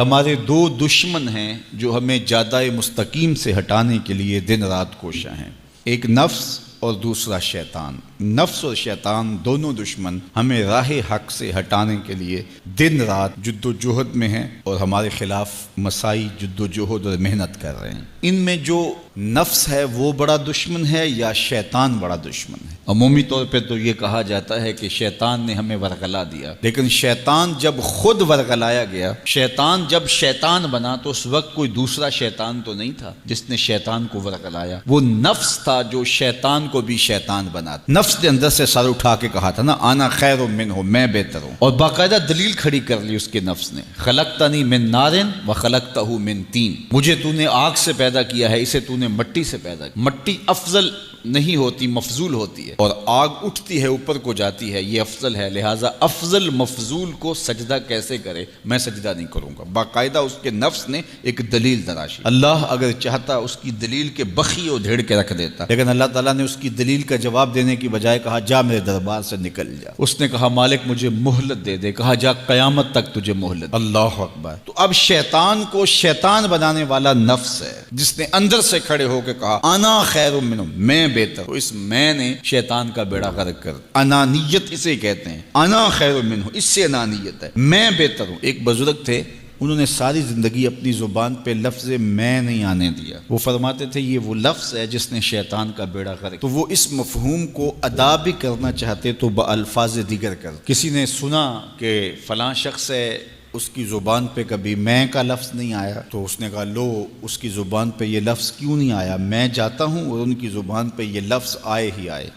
ہمارے دو دشمن ہیں جو ہمیں جادہ مستقیم سے ہٹانے کے لیے دن رات کوشاں ہیں، ایک نفس اور دوسرا شیطان۔ نفس اور شیطان دونوں دشمن ہمیں راہ حق سے ہٹانے کے لیے دن رات جد و جہد میں ہیں اور ہمارے خلاف مساعی جد و جہد اور محنت کر رہے ہیں۔ ان میں جو نفس ہے وہ بڑا دشمن ہے یا شیطان بڑا دشمن ہے؟ عمومی طور پہ تو یہ کہا جاتا ہے کہ شیطان نے ہمیں ورغلا دیا، لیکن شیطان جب خود ورغلایا گیا، شیطان جب شیطان بنا تو اس وقت کوئی دوسرا شیطان تو نہیں تھا جس نے شیطان کو ورغلایا، وہ نفس تھا جو شیطان کو بھی شیطان بنا۔ نفس نے اندر سے سر اٹھا کے کہا تھا نا، انا خیر منہ، میں بہتر ہوں، اور باقاعدہ دلیل کھڑی کر لی اس کے نفس نے، خلقتنی من نار وخلقتہ من طین، مجھے تو نے آگ سے پیدا کیا ہے، اسے تو نے مٹی سے پیدا کیا۔ مٹی افضل نہیں ہوتی، مفضول ہوتی ہے، اور آگ اٹھتی ہے اوپر کو جاتی ہے، یہ افضل ہے، لہٰذا افضل مفضول کو سجدہ کیسے کرے؟ میں سجدہ نہیں کروں گا۔ باقاعدہ اس کے نفس نے ایک دلیل تراشی۔ اللہ اگر چاہتا اس کی دلیل کے بخی و دھیڑ کے رکھ دیتا، لیکن اللہ تعالیٰ نے اس کی دلیل کا جواب دینے کی بجائے کہا جا میرے دربار سے نکل جا۔ اس نے کہا مالک مجھے مہلت دے دے، کہا جا قیامت تک تجھے مہلت۔ اللہ اکبر۔ تو اب شیطان کو شیطان بنانے والا نفس ہے جس نے اندر سے کھڑے ہو کے کہا انا خیر منہ، میں بہتر ہوں۔ اس میں نے شیطان کا بیڑا غرق کر، انانیت اسے کہتے ہیں، انا خیر منہ، اس سے انانیت ہے، میں بہتر ہوں۔ ایک بزرگ تھے، انہوں نے ساری زندگی اپنی زبان پہ لفظ میں نہیں آنے دیا۔ وہ فرماتے تھے یہ وہ لفظ ہے جس نے شیطان کا بیڑا غرق۔ تو وہ اس مفہوم کو ادا بھی کرنا چاہتے تو بالفاظ دیگر کر۔ کسی نے سنا کہ فلاں شخص ہے، اس کی زبان پہ کبھی میں کا لفظ نہیں آیا، تو اس نے کہا لو اس کی زبان پہ یہ لفظ کیوں نہیں آیا؟ میں جاتا ہوں اور ان کی زبان پہ یہ لفظ آئے ہی آئے۔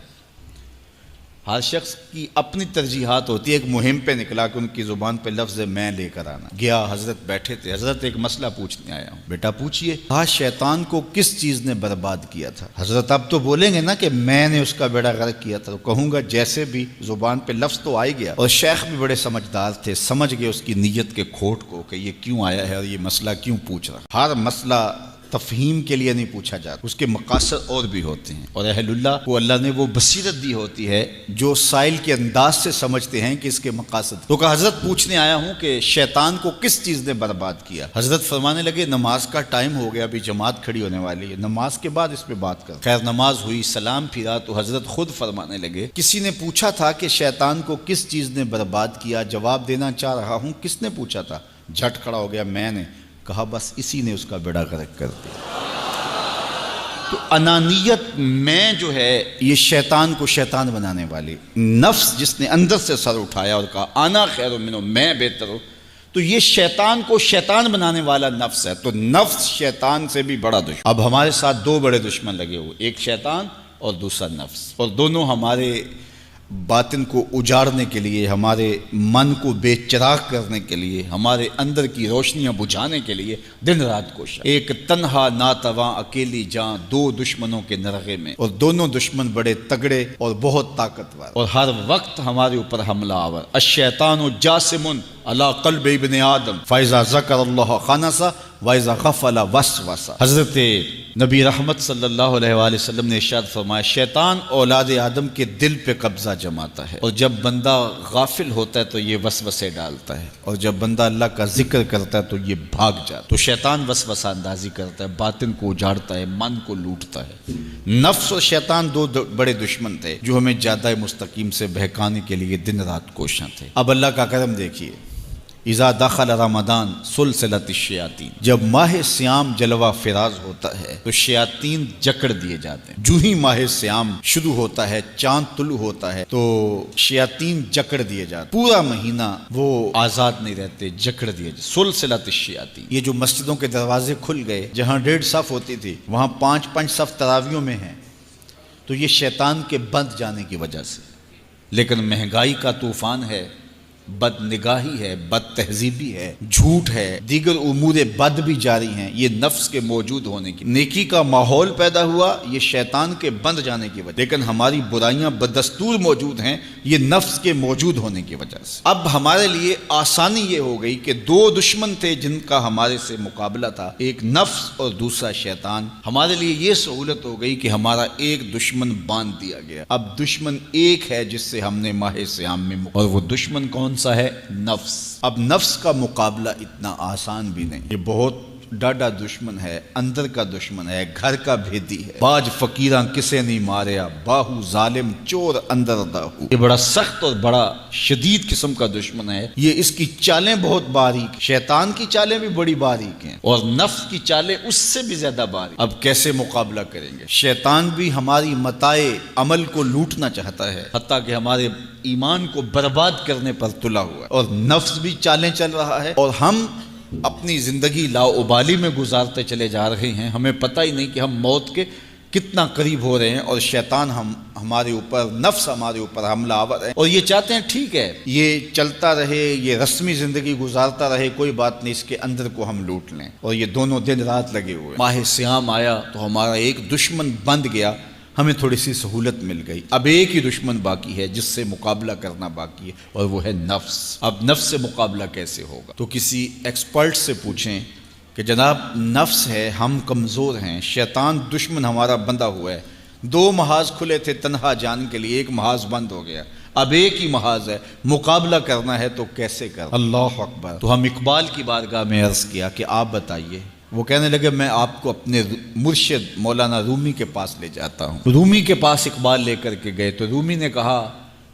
ہر شخص کی اپنی ترجیحات ہوتی ہے۔ ایک مہم پہ نکلا کہ ان کی زبان پہ لفظ میں لے کر آنا۔ گیا، حضرت بیٹھے تھے، حضرت ایک مسئلہ پوچھنے آیا ہوں۔ بیٹا پوچھئے۔ کہا شیطان کو کس چیز نے برباد کیا تھا؟ حضرت اب تو بولیں گے نا کہ میں نے اس کا بیڑا غرق کیا تھا، تو کہوں گا جیسے بھی زبان پہ لفظ تو آ گیا، اور شیخ بھی بڑے سمجھدار تھے، سمجھ گئے اس کی نیت کے کھوٹ کو کہ یہ کیوں آیا ہے اور یہ مسئلہ کیوں پوچھ رہا۔ ہر مسئلہ تفہیم کے لیے نہیں پوچھا جاتا، اس کے مقاصد اور بھی ہوتے ہیں، اور اہل اللہ کو اللہ نے وہ بصیرت دی ہوتی ہے جو سائل کے انداز سے سمجھتے ہیں کہ اس کے مقاصد۔ تو کہا حضرت پوچھنے آیا ہوں کہ شیطان کو کس چیز نے برباد کیا؟ حضرت فرمانے لگے نماز کا ٹائم ہو گیا، ابھی جماعت کھڑی ہونے والی ہے، نماز کے بعد اس پہ بات کر۔ خیر نماز ہوئی، سلام پھرا تو حضرت خود فرمانے لگے کسی نے پوچھا تھا کہ شیطان کو کس چیز نے برباد کیا؟ جواب دینا چاہ رہا ہوں کس نے پوچھا تھا؟ جھٹ کھڑا ہو گیا میں نے۔ کہا بس اسی نے اس کا بیڑا غرق کر دیا۔ تو انانیت میں جو ہے یہ شیطان کو شیطان بنانے والی، نفس جس نے اندر سے سر اٹھایا اور کہا انا خیر منہ، میں بہتر ہوں، تو یہ شیطان کو شیطان بنانے والا نفس ہے۔ تو نفس شیطان سے بھی بڑا دشمن۔ اب ہمارے ساتھ دو بڑے دشمن لگے ہوئے، ایک شیطان اور دوسرا نفس، اور دونوں ہمارے باطن کو اجاڑنے کے لیے، ہمارے من کو بے چراغ کرنے کے لیے، ہمارے اندر کی روشنیاں بجھانے کے لیے دن رات کوشاں۔ ایک تنہا ناتواں اکیلی جاں، دو دشمنوں کے نرغے میں، اور دونوں دشمن بڑے تگڑے اور بہت طاقتور، اور ہر وقت ہمارے اوپر حملہ آور۔ الشیطان جاسم علی قلب ابن آدم فاذا ذکر اللہ خنس واذا غفل وسوس۔ حضرت نبی رحمت صلی اللہ علیہ وآلہ وسلم نے ارشاد فرمایا شیطان اولاد آدم کے دل پہ قبضہ جماتا ہے، اور جب بندہ غافل ہوتا ہے تو یہ وسوسے ڈالتا ہے، اور جب بندہ اللہ کا ذکر کرتا ہے تو یہ بھاگ جاتا ہے۔ تو شیطان وسوسہ اندازی کرتا ہے، باطن کو اجاڑتا ہے، من کو لوٹتا ہے۔ نفس اور شیطان دو بڑے دشمن تھے جو ہمیں جادہ مستقیم سے بہکانے کے لیے دن رات کوشاں تھے۔ اب اللہ کا کرم دیکھیے، اذا دخل رمضان سلسلت الشیاطین، جب ماہ سیام جلوہ فراز ہوتا ہے تو شیاطین جکڑ دیے جاتے ہیں۔ جو ہی ماہ سیام شروع ہوتا ہے، چاند طلوع ہوتا ہے تو شیاطین جکڑ دیے جاتے ہیں، پورا مہینہ وہ آزاد نہیں رہتے، جکڑ دیے جاتے۔ سلسلت الشیاطین، یہ جو مسجدوں کے دروازے کھل گئے، جہاں 1.5 صف ہوتی تھی وہاں 5 صف تراویوں میں ہیں، تو یہ شیطان کے بند جانے کی وجہ سے۔ لیکن مہنگائی کا طوفان ہے، بد نگاہی ہے، بد تہذیبی ہے، جھوٹ ہے، دیگر امور بد بھی جاری ہیں، یہ نفس کے موجود ہونے کی، نیکی کا ماحول پیدا ہوا یہ شیطان کے بند جانے کی وجہ، لیکن ہماری برائیاں بدستور موجود ہیں یہ نفس کے موجود ہونے کی وجہ سے۔ اب ہمارے لیے آسانی یہ ہو گئی کہ دو دشمن تھے جن کا ہمارے سے مقابلہ تھا، ایک نفس اور دوسرا شیطان۔ ہمارے لیے یہ سہولت ہو گئی کہ ہمارا ایک دشمن باندھ دیا گیا، اب دشمن ایک ہے جس سے ہم نے ماہ سیام میں اور وہ دشمن کون کون سا ہے؟ نفس۔ اب نفس کا مقابلہ اتنا آسان بھی نہیں، یہ بہت ڈاڈا دشمن ہے، اندر کا دشمن ہے، گھر کا بھیدی ہے۔ باج فقیراں کسے نہیں ماریا، باہو ظالم چور اندر داہو۔ یہ بڑا سخت اور بڑا شدید قسم کا دشمن ہے۔ یہ اس کی چالیں بہت باریک، شیطان کی چالیں بھی بڑی باریک ہیں اور نفس کی چالیں اس سے بھی زیادہ باریک۔ اب کیسے مقابلہ کریں گے؟ شیطان بھی ہماری متاع عمل کو لوٹنا چاہتا ہے، حتیٰ کہ ہمارے ایمان کو برباد کرنے پر تلا ہوا ہے، اور نفس بھی چالیں چل رہا ہے، اور ہم اپنی زندگی لاؤبالی میں گزارتے چلے جا رہے ہیں۔ ہمیں پتہ ہی نہیں کہ ہم موت کے کتنا قریب ہو رہے ہیں، اور شیطان ہمارے اوپر، نفس ہمارے اوپر حملہ آور ہے، اور یہ چاہتے ہیں ٹھیک ہے یہ چلتا رہے، یہ رسمی زندگی گزارتا رہے، کوئی بات نہیں، اس کے اندر کو ہم لوٹ لیں۔ اور یہ دونوں دن رات لگے ہوئے۔ ماہ سیام آیا تو ہمارا ایک دشمن بند گیا، ہمیں تھوڑی سی سہولت مل گئی۔ اب ایک ہی دشمن باقی ہے جس سے مقابلہ کرنا باقی ہے، اور وہ ہے نفس۔ اب نفس سے مقابلہ کیسے ہوگا؟ تو کسی ایکسپرٹ سے پوچھیں کہ جناب نفس ہے، ہم کمزور ہیں، شیطان دشمن ہمارا بندہ ہوا ہے، 2 محاذ کھلے تھے تنہا جان کے لیے، ایک محاذ بند ہو گیا، اب ایک ہی محاذ ہے، مقابلہ کرنا ہے تو کیسے کرنا؟ اللہ اکبر۔ تو ہم اقبال کی بارگاہ میں عرض کیا کہ آپ بتائیے۔ وہ کہنے لگے میں آپ کو اپنے مرشد مولانا رومی کے پاس لے جاتا ہوں۔ رومی کے پاس اقبال لے کر کے گئے تو رومی نے کہا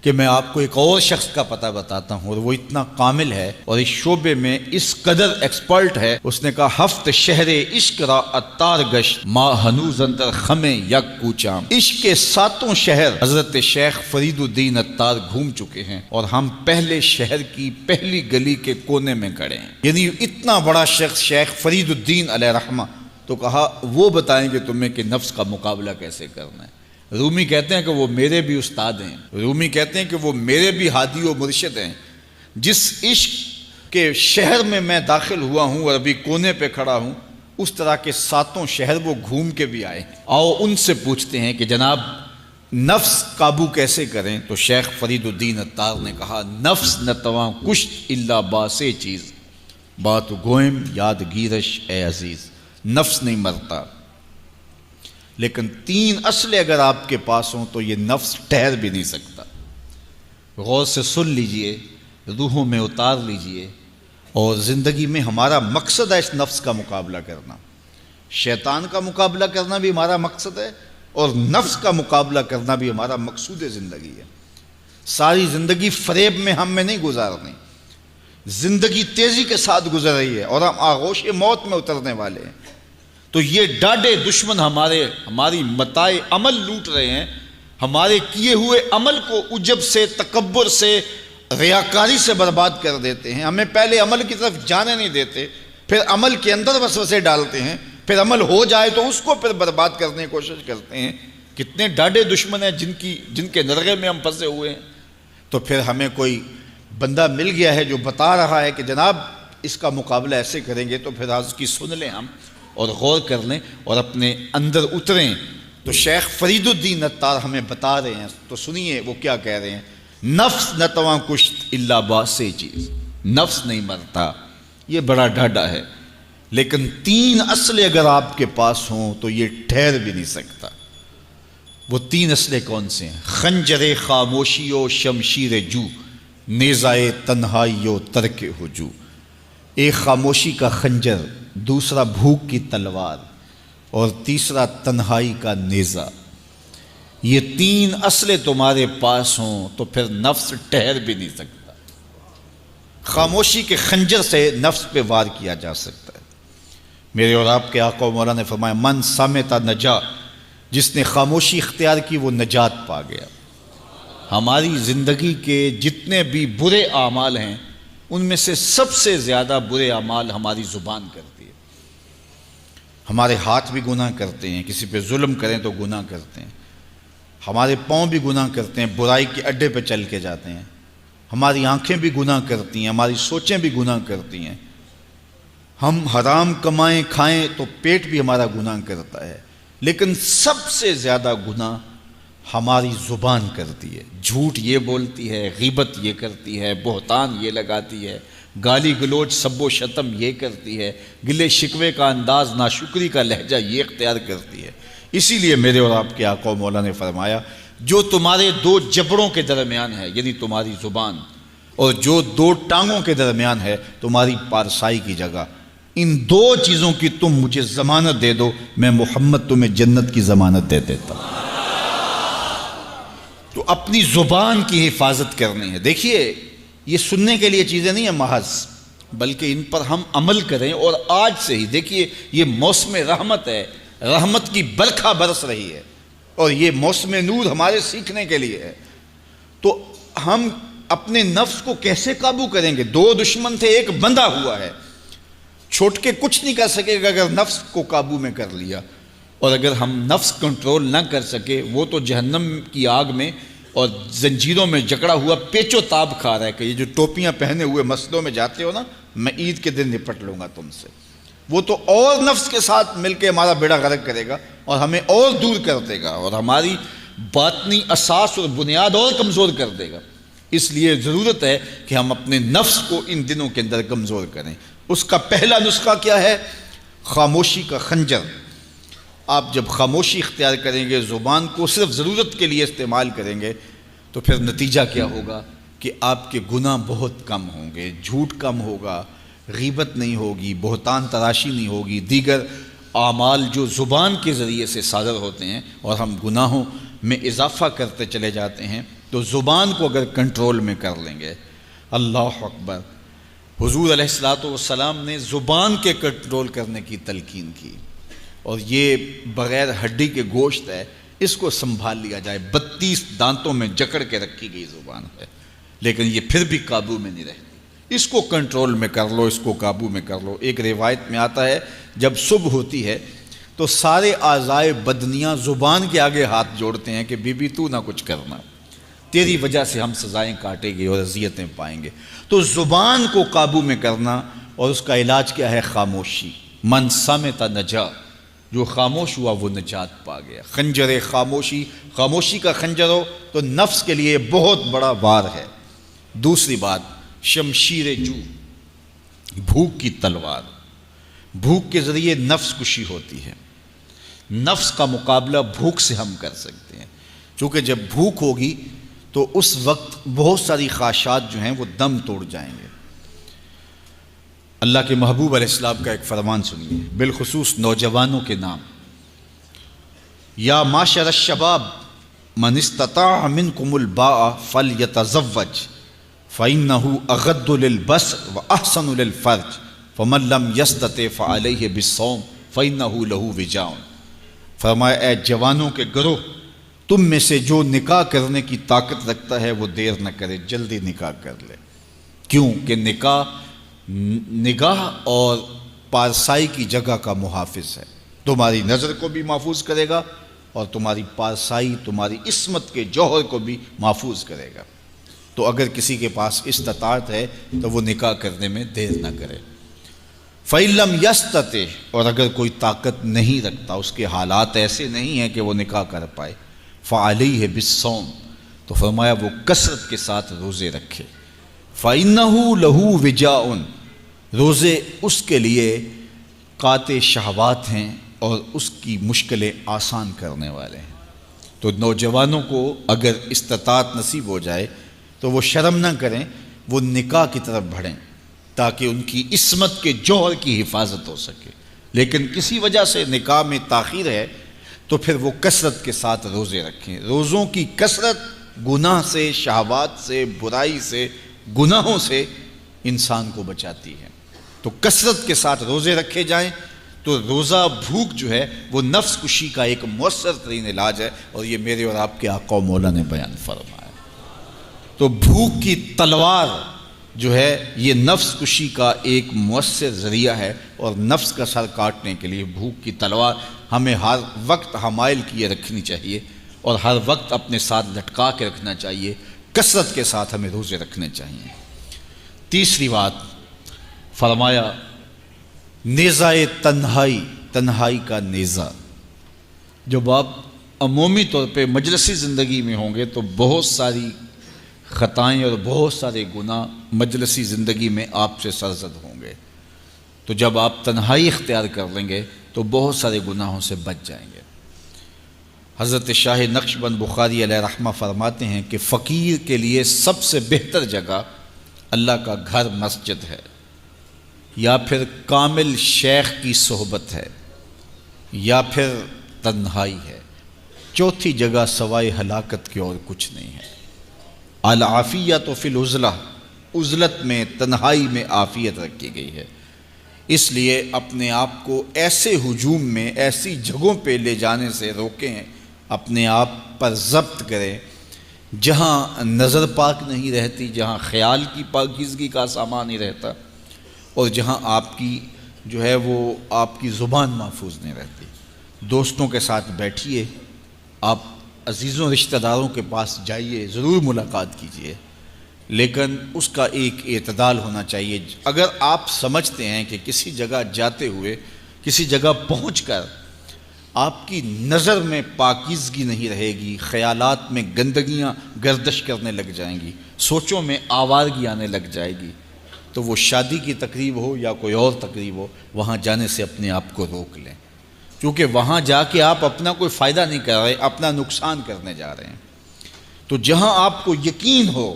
کہ میں آپ کو ایک اور شخص کا پتہ بتاتا ہوں، اور وہ اتنا کامل ہے اور اس شعبے میں اس قدر ایکسپرٹ ہے۔ اس نے کہا ہفت شہر عشق را اتار گشت ما ہنوز اندر خمیں یک کوچام۔ عشق کے 7 شہر حضرت شیخ فرید الدین اتار گھوم چکے ہیں، اور ہم پہلے شہر کی پہلی گلی کے کونے میں کھڑے ہیں۔ یعنی اتنا بڑا شخص شیخ فرید الدین علیہ رحمہ، تو کہا وہ بتائیں گے تمہیں کہ نفس کا مقابلہ کیسے کرنا ہے۔ رومی کہتے ہیں کہ وہ میرے بھی استاد ہیں، رومی کہتے ہیں کہ وہ میرے بھی ہادی و مرشد ہیں۔ جس عشق کے شہر میں میں داخل ہوا ہوں اور ابھی کونے پہ کھڑا ہوں، اس طرح کے 7 شہر وہ گھوم کے بھی آئے ہیں۔ آؤ ان سے پوچھتے ہیں کہ جناب نفس قابو کیسے کریں؟ تو شیخ فرید الدین اتار نے کہا نفس نتواں کشت الا باسے چیز بات گوئم یاد گیرش اے عزیز۔ نفس نہیں مرتا، لیکن 3 اسلحے اگر آپ کے پاس ہوں تو یہ نفس ٹھہر بھی نہیں سکتا۔ غور سے سن لیجئے، روحوں میں اتار لیجئے، اور زندگی میں ہمارا مقصد ہے اس نفس کا مقابلہ کرنا۔ شیطان کا مقابلہ کرنا بھی ہمارا مقصد ہے، اور نفس کا مقابلہ کرنا بھی ہمارا مقصود زندگی ہے۔ ساری زندگی فریب میں ہم میں نہیں گزارنی، زندگی تیزی کے ساتھ گزر رہی ہے اور ہم آغوش موت میں اترنے والے ہیں۔ تو یہ ڈاڈے دشمن ہماری متاع عمل لوٹ رہے ہیں، ہمارے کیے ہوئے عمل کو عجب سے، تکبر سے، ریاکاری سے برباد کر دیتے ہیں۔ ہمیں پہلے عمل کی طرف جانے نہیں دیتے، پھر عمل کے اندر وسوسے ڈالتے ہیں، پھر عمل ہو جائے تو اس کو پھر برباد کرنے کی کوشش کرتے ہیں۔ کتنے ڈاڈے دشمن ہیں جن کے نرغے میں ہم پھنسے ہوئے ہیں۔ تو پھر ہمیں کوئی بندہ مل گیا ہے جو بتا رہا ہے کہ جناب اس کا مقابلہ ایسے کریں گے، تو پھر آج کی سن لیں ہم اور غور کر لیں اور اپنے اندر اتریں۔ تو شیخ فرید الدین اتار ہمیں بتا رہے ہیں، تو سنیے وہ کیا کہہ رہے ہیں۔ نفس نتواں کشت الا باسے چیز، نفس نہیں مرتا، یہ بڑا ڈاڈا ہے، لیکن 3 اسلحے اگر آپ کے پاس ہوں تو یہ ٹھہر بھی نہیں سکتا۔ وہ 3 اسلحے کون سے ہیں؟ خنجر خاموشی و شمشیر جو، نیزائے تنہائی و ترک ہجو۔ ایک خاموشی کا خنجر، دوسرا بھوک کی تلوار، اور تیسرا تنہائی کا نیزہ۔ یہ 3 اسلحے تمہارے پاس ہوں تو پھر نفس ٹھہر بھی نہیں سکتا۔ خاموشی کے خنجر سے نفس پہ وار کیا جا سکتا ہے۔ میرے اور آپ کے آقا و مولا نے فرمایا من صامت نجا، جس نے خاموشی اختیار کی وہ نجات پا گیا۔ ہماری زندگی کے جتنے بھی برے اعمال ہیں ان میں سے سب سے زیادہ برے اعمال ہماری زبان کرتی ہے۔ ہمارے ہاتھ بھی گناہ کرتے ہیں، کسی پہ ظلم کریں تو گناہ کرتے ہیں، ہمارے پاؤں بھی گناہ کرتے ہیں، برائی کے اڈے پہ چل کے جاتے ہیں، ہماری آنکھیں بھی گناہ کرتی ہیں، ہماری سوچیں بھی گناہ کرتی ہیں، ہم حرام کمائیں کھائیں تو پیٹ بھی ہمارا گناہ کرتا ہے، لیکن سب سے زیادہ گناہ ہماری زبان کرتی ہے۔ جھوٹ یہ بولتی ہے، غیبت یہ کرتی ہے، بہتان یہ لگاتی ہے، گالی گلوچ سب و شتم یہ کرتی ہے، گلے شکوے کا انداز، ناشکری کا لہجہ یہ اختیار کرتی ہے۔ اسی لیے میرے اور آپ کے آقا و مولا نے فرمایا جو تمہارے 2 جبڑوں کے درمیان ہے، یعنی تمہاری زبان، اور جو دو ٹانگوں کے درمیان ہے تمہاری پارسائی کی جگہ، ان دو چیزوں کی تم مجھے ضمانت دے دو، میں محمد تمہیں جنت کی ضمانت دے دیتا ہوں۔ تو اپنی زبان کی حفاظت کرنی ہے۔ دیکھیے یہ سننے کے لیے چیزیں نہیں ہیں محض، بلکہ ان پر ہم عمل کریں، اور آج سے ہی دیکھیے یہ موسم رحمت ہے، رحمت کی برکھا برس رہی ہے، اور یہ موسم نور ہمارے سیکھنے کے لیے ہے۔ تو ہم اپنے نفس کو کیسے قابو کریں گے؟ دو دشمن تھے، ایک بندھا ہوا ہے، چھوٹ کے کچھ نہیں کر سکے گا اگر نفس کو قابو میں کر لیا۔ اور اگر ہم نفس کنٹرول نہ کر سکے، وہ تو جہنم کی آگ میں اور زنجیروں میں جکڑا ہوا پیچ و تاب کھا رہا ہے کہ یہ جو ٹوپیاں پہنے ہوئے مسجدوں میں جاتے ہو نا، میں عید کے دن نپٹ لوں گا تم سے، وہ تو اور نفس کے ساتھ مل کے ہمارا بیڑا غرق کرے گا اور ہمیں اور دور کر دے گا، اور ہماری باطنی اساس اور بنیاد اور کمزور کر دے گا۔ اس لیے ضرورت ہے کہ ہم اپنے نفس کو ان دنوں کے اندر کمزور کریں۔ اس کا پہلا نسخہ کیا ہے؟ خاموشی کا خنجر۔ آپ جب خاموشی اختیار کریں گے، زبان کو صرف ضرورت کے لیے استعمال کریں گے، تو پھر نتیجہ کیا ہوگا کہ آپ کے گناہ بہت کم ہوں گے، جھوٹ کم ہوگا، غیبت نہیں ہوگی، بہتان تراشی نہیں ہوگی، دیگر اعمال جو زبان کے ذریعے سے صادر ہوتے ہیں، اور ہم گناہوں میں اضافہ کرتے چلے جاتے ہیں۔ تو زبان کو اگر کنٹرول میں کر لیں گے، اللہ اکبر، حضور علیہ الصلوۃ والسلام نے زبان کے کنٹرول کرنے کی تلقین کی، اور یہ بغیر ہڈی کے گوشت ہے، اس کو سنبھال لیا جائے۔ 32 دانتوں میں جکڑ کے رکھی گئی زبان ہے، لیکن یہ پھر بھی قابو میں نہیں رہتی۔ اس کو کنٹرول میں کر لو، اس کو قابو میں کر لو۔ ایک روایت میں آتا ہے جب صبح ہوتی ہے تو سارے اعضائے بدنیاں زبان کے آگے ہاتھ جوڑتے ہیں کہ بی بی تو نہ کچھ کرنا، تیری وجہ سے ہم سزائیں کاٹیں گے اور اذیتیں پائیں گے۔ تو زبان کو قابو میں کرنا، اور اس کا علاج کیا ہے؟ خاموشی۔ من صمت نجا، جو خاموش ہوا وہ نجات پا گیا۔ خنجر خاموشی، خاموشی کا خنجر ہو تو نفس کے لیے بہت بڑا وار ہے۔ دوسری بات، شمشیر جو، بھوک کی تلوار۔ بھوک کے ذریعے نفس کشی ہوتی ہے۔ نفس کا مقابلہ بھوک سے ہم کر سکتے ہیں، چونکہ جب بھوک ہوگی تو اس وقت بہت ساری خواہشات جو ہیں وہ دم توڑ جائیں گے۔ اللہ کے محبوب علیہ السلام کا ایک فرمان سنیے، بالخصوص نوجوانوں کے نام۔ یا معشر الشباب من استطاع منکم الباء فلیتزوج فإنه اغض للبصر واحسن للفرج فمن لم یستطع فعلیہ بالصوم فإنه له وجاء۔ فرمایا اے جوانوں کے گروہ، تم میں سے جو نکاح کرنے کی طاقت رکھتا ہے وہ دیر نہ کرے، جلدی نکاح کر لے۔ کیوں کہ نکاح نگاہ اور پارسائی کی جگہ کا محافظ ہے، تمہاری نظر کو بھی محفوظ کرے گا اور تمہاری پارسائی، تمہاری عصمت کے جوہر کو بھی محفوظ کرے گا۔ تو اگر کسی کے پاس استطاعت ہے تو وہ نکاح کرنے میں دیر نہ کرے۔ فَإِن لَمْ يَسْتَطِعْ، اور اگر کوئی طاقت نہیں رکھتا، اس کے حالات ایسے نہیں ہیں کہ وہ نکاح کر پائے، فَعَلَيْهِ بِالصَّوْمِ، تو فرمایا وہ کثرت کے ساتھ روزے رکھے۔ فَإِنَّهُ لَهُ وِجَاءٌ، روزے اس کے لیے قاطع شہوات ہیں اور اس کی مشکلیں آسان کرنے والے ہیں۔ تو نوجوانوں کو اگر استطاعت نصیب ہو جائے تو وہ شرم نہ کریں، وہ نکاح کی طرف بڑھیں تاکہ ان کی عصمت کے جوہر کی حفاظت ہو سکے۔ لیکن کسی وجہ سے نکاح میں تاخیر ہے تو پھر وہ کثرت کے ساتھ روزے رکھیں۔ روزوں کی کثرت گناہ سے، شہوات سے، برائی سے، گناہوں سے انسان کو بچاتی ہے۔ تو کثرت کے ساتھ روزے رکھے جائیں۔ تو روزہ بھوک جو ہے وہ نفس کشی کا ایک مؤثر ترین علاج ہے، اور یہ میرے اور آپ کے آقا و مولا نے بیان فرمایا۔ تو بھوک کی تلوار جو ہے یہ نفس کشی کا ایک مؤثر ذریعہ ہے، اور نفس کا سر کاٹنے کے لیے بھوک کی تلوار ہمیں ہر وقت حمائل کیے رکھنی چاہیے، اور ہر وقت اپنے ساتھ لٹکا کے رکھنا چاہیے۔ کثرت کے ساتھ ہمیں روزے رکھنے چاہیے۔ تیسری بات فرمایا نیزہ تنہائی، تنہائی کا نیزہ۔ جب آپ عمومی طور پہ مجلسی زندگی میں ہوں گے تو بہت ساری خطائیں اور بہت سارے گناہ مجلسی زندگی میں آپ سے سرزد ہوں گے۔ تو جب آپ تنہائی اختیار کر لیں گے تو بہت سارے گناہوں سے بچ جائیں گے۔ حضرت شاہ نقشبند بخاری علیہ رحمہ فرماتے ہیں کہ فقیر کے لیے سب سے بہتر جگہ اللہ کا گھر مسجد ہے، یا پھر کامل شیخ کی صحبت ہے، یا پھر تنہائی ہے۔ چوتھی جگہ سوائے ہلاکت کے اور کچھ نہیں ہے۔ العافیۃ فی العزلہ، عزلت میں، تنہائی میں عافیت رکھی گئی ہے۔ اس لیے اپنے آپ کو ایسے ہجوم میں، ایسی جگہوں پہ لے جانے سے روکیں، اپنے آپ پر ضبط کریں جہاں نظر پاک نہیں رہتی، جہاں خیال کی پاکیزگی کا سامان نہیں رہتا، اور جہاں آپ کی جو ہے وہ آپ کی زبان محفوظ نہیں رہتی۔ دوستوں کے ساتھ بیٹھیے، آپ عزیزوں رشتہ داروں کے پاس جائیے، ضرور ملاقات کیجیے، لیکن اس کا ایک اعتدال ہونا چاہیے۔ اگر آپ سمجھتے ہیں کہ کسی جگہ جاتے ہوئے، کسی جگہ پہنچ کر آپ کی نظر میں پاکیزگی نہیں رہے گی، خیالات میں گندگیاں گردش کرنے لگ جائیں گی، سوچوں میں آوارگی آنے لگ جائے گی، تو وہ شادی کی تقریب ہو یا کوئی اور تقریب ہو، وہاں جانے سے اپنے آپ کو روک لیں، کیونکہ وہاں جا کے آپ اپنا کوئی فائدہ نہیں کر رہے، اپنا نقصان کرنے جا رہے ہیں۔ تو جہاں آپ کو یقین ہو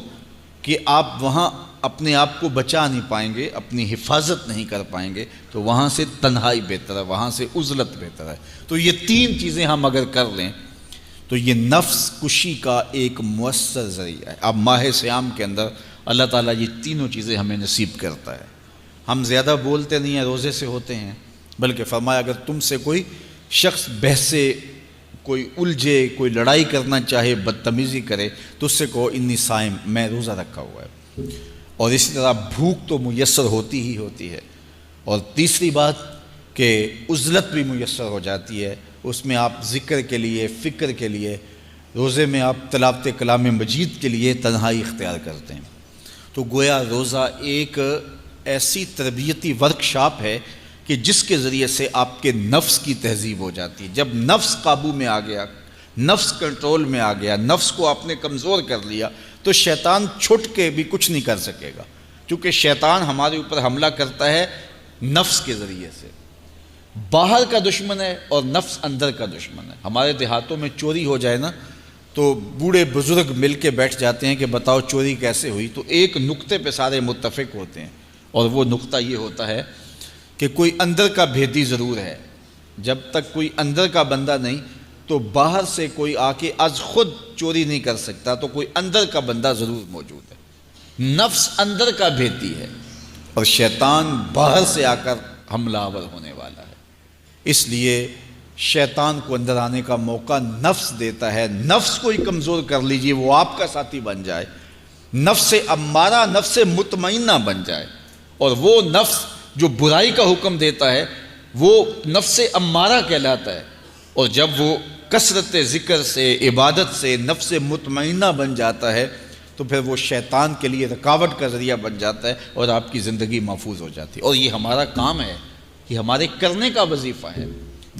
کہ آپ وہاں اپنے آپ کو بچا نہیں پائیں گے، اپنی حفاظت نہیں کر پائیں گے، تو وہاں سے تنہائی بہتر ہے، وہاں سے عزلت بہتر ہے۔ تو یہ تین چیزیں ہم اگر کر لیں تو یہ نفس کشی کا ایک مؤثر ذریعہ ہے۔ اب ماہ صیام کے اندر اللہ تعالیٰ یہ تینوں چیزیں ہمیں نصیب کرتا ہے۔ ہم زیادہ بولتے نہیں ہیں، روزے سے ہوتے ہیں، بلکہ فرمایا اگر تم سے کوئی شخص بحثے، کوئی الجھے، کوئی لڑائی کرنا چاہے، بدتمیزی کرے، تو اس سے کہو انی صائم، میں روزہ رکھا ہوا ہے۔ اور اسی طرح بھوک تو میسر ہوتی ہی ہوتی ہے۔ اور تیسری بات کہ عزلت بھی میسر ہو جاتی ہے، اس میں آپ ذکر کے لیے، فکر کے لیے، روزے میں آپ تلاوت کلام مجید کے لیے تنہائی اختیار کرتے ہیں۔ تو گویا روزہ ایک ایسی تربیتی ورکشاپ ہے کہ جس کے ذریعے سے آپ کے نفس کی تہذیب ہو جاتی ہے۔ جب نفس قابو میں آ گیا، نفس کنٹرول میں آ گیا، نفس کو آپ نے کمزور کر لیا، تو شیطان چھٹ کے بھی کچھ نہیں کر سکے گا، کیونکہ شیطان ہمارے اوپر حملہ کرتا ہے نفس کے ذریعے سے۔ باہر کا دشمن ہے اور نفس اندر کا دشمن ہے۔ ہمارے دیہاتوں میں چوری ہو جائے نا تو بوڑھے بزرگ مل کے بیٹھ جاتے ہیں کہ بتاؤ چوری کیسے ہوئی، تو ایک نقطے پہ سارے متفق ہوتے ہیں، اور وہ نقطہ یہ ہوتا ہے کہ کوئی اندر کا بھیدی ضرور ہے۔ جب تک کوئی اندر کا بندہ نہیں تو باہر سے کوئی آ کے از خود چوری نہیں کر سکتا، تو کوئی اندر کا بندہ ضرور موجود ہے۔ نفس اندر کا بھیدی ہے اور شیطان باہر سے آ کر حملہ آور ہونے والا ہے۔ اس لیے شیطان کو اندر آنے کا موقع نفس دیتا ہے۔ نفس کو ہی کمزور کر لیجئے، وہ آپ کا ساتھی بن جائے، نفس امارہ، نفس مطمئنہ بن جائے، اور وہ نفس جو برائی کا حکم دیتا ہے وہ نفس امارہ کہلاتا ہے۔ اور جب وہ کثرت ذکر سے، عبادت سے نفس مطمئنہ بن جاتا ہے تو پھر وہ شیطان کے لیے رکاوٹ کا ذریعہ بن جاتا ہے اور آپ کی زندگی محفوظ ہو جاتی ہے۔ اور یہ ہمارا کام ہے، یہ ہمارے کرنے کا وظیفہ ہے۔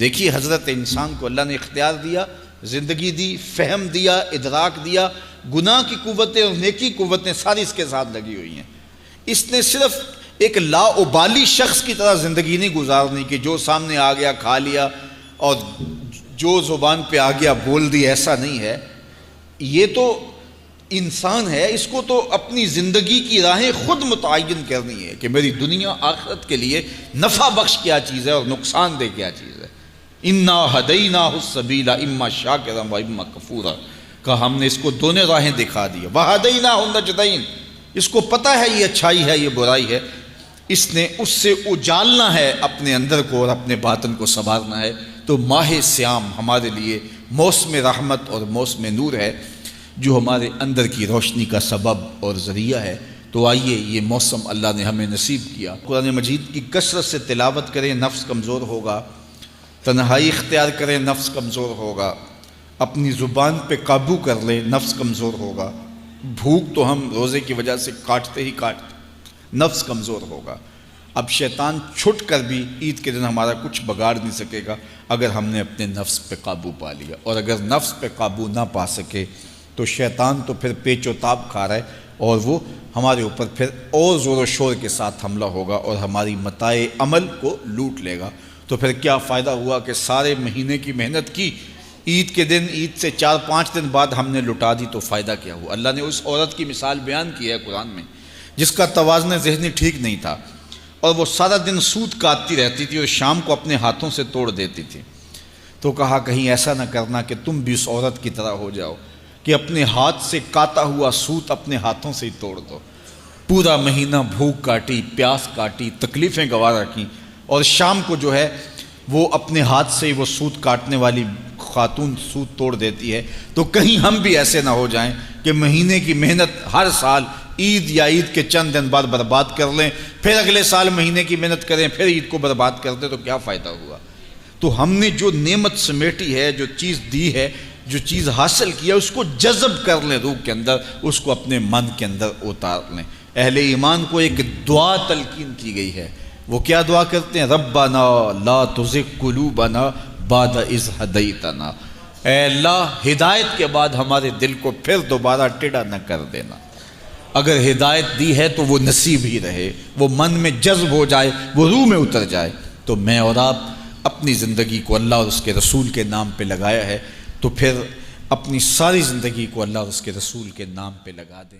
دیکھیے حضرت انسان کو اللہ نے اختیار دیا، زندگی دی، فہم دیا، ادراک دیا، گناہ کی قوتیں اور نیکی قوتیں ساری اس کے ساتھ لگی ہوئی ہیں۔ اس نے صرف ایک لا ابالی شخص کی طرح زندگی نہیں گزارنی کہ جو سامنے آ گیا کھا لیا اور جو زبان پہ آ گیا بول دی، ایسا نہیں ہے۔ یہ تو انسان ہے، اس کو تو اپنی زندگی کی راہیں خود متعین کرنی ہے کہ میری دنیا آخرت کے لیے نفع بخش کیا چیز ہے اور نقصان دہ کیا چیز ہے۔ انا ہدیناہ السبیل اما شاکرا و اما کفورا، کہ ہم نے اس کو دونوں راہیں دکھا دی، وہدیناہ النجدین، اس کو پتہ ہے یہ اچھائی ہے یہ برائی ہے، اس نے اس سے اجالنا ہے اپنے اندر کو اور اپنے باطن کو سنوارنا ہے۔ تو ماہ صیام ہمارے لیے موسم رحمت اور موسم نور ہے، جو ہمارے اندر کی روشنی کا سبب اور ذریعہ ہے۔ تو آئیے یہ موسم اللہ نے ہمیں نصیب کیا، قرآن مجید کی کثرت سے تلاوت کریں، نفس کمزور ہوگا، تنہائی اختیار کریں، نفس کمزور ہوگا، اپنی زبان پہ قابو کر لیں، نفس کمزور ہوگا، بھوک تو ہم روزے کی وجہ سے کاٹتے ہی کاٹتے، نفس کمزور ہوگا۔ اب شیطان چھٹ کر بھی عید کے دن ہمارا کچھ بگاڑ نہیں سکے گا اگر ہم نے اپنے نفس پہ قابو پا لیا، اور اگر نفس پہ قابو نہ پا سکے تو شیطان تو پھر پیچ و تاب کھا رہا ہے، اور وہ ہمارے اوپر پھر اور زور و شور کے ساتھ حملہ ہوگا اور ہماری متاع عمل کو لوٹ لے گا۔ تو پھر کیا فائدہ ہوا کہ سارے مہینے کی محنت کی، عید کے دن، عید سے 4-5 دن بعد ہم نے لٹا دی، تو فائدہ کیا ہوا؟ اللہ نے اس عورت کی مثال بیان کی ہے قرآن میں جس کا توازن ذہنی ٹھیک نہیں تھا، اور وہ سارا دن سوت کاٹتی رہتی تھی اور شام کو اپنے ہاتھوں سے توڑ دیتی تھی۔ تو کہا کہیں ایسا نہ کرنا کہ تم بھی اس عورت کی طرح ہو جاؤ کہ اپنے ہاتھ سے کاتا ہوا سوت اپنے ہاتھوں سے ہی توڑ دو۔ پورا مہینہ بھوک کاٹی، پیاس کاٹی، تکلیفیں گوارا کیں، اور شام کو جو ہے وہ اپنے ہاتھ سے وہ سوت کاٹنے والی خاتون سوت توڑ دیتی ہے۔ تو کہیں ہم بھی ایسے نہ ہو جائیں کہ مہینے کی محنت ہر سال عید یا عید کے چند دن بعد برباد کر لیں، پھر اگلے سال مہینے کی محنت کریں، پھر عید کو برباد کر دیں، تو کیا فائدہ ہوا؟ تو ہم نے جو نعمت سمیٹی ہے، جو چیز دی ہے، جو چیز حاصل کیا، اس کو جذب کر لیں روح کے اندر، اس کو اپنے من کے اندر اتار لیں۔ اہل ایمان کو ایک دعا تلقین کی گئی ہے، وہ کیا دعا کرتے ہیں؟ ربنا لا تزغ قلوبنا بعد اذ ہدیتنا، اے اللہ ہدایت کے بعد ہمارے دل کو پھر دوبارہ ٹیڑھا نہ کر دینا۔ اگر ہدایت دی ہے تو وہ نصیب ہی رہے، وہ من میں جذب ہو جائے، وہ روح میں اتر جائے۔ تو میں اور آپ اپنی زندگی کو اللہ اور اس کے رسول کے نام پہ لگایا ہے، تو پھر اپنی ساری زندگی کو اللہ اور اس کے رسول کے نام پہ لگا دیں۔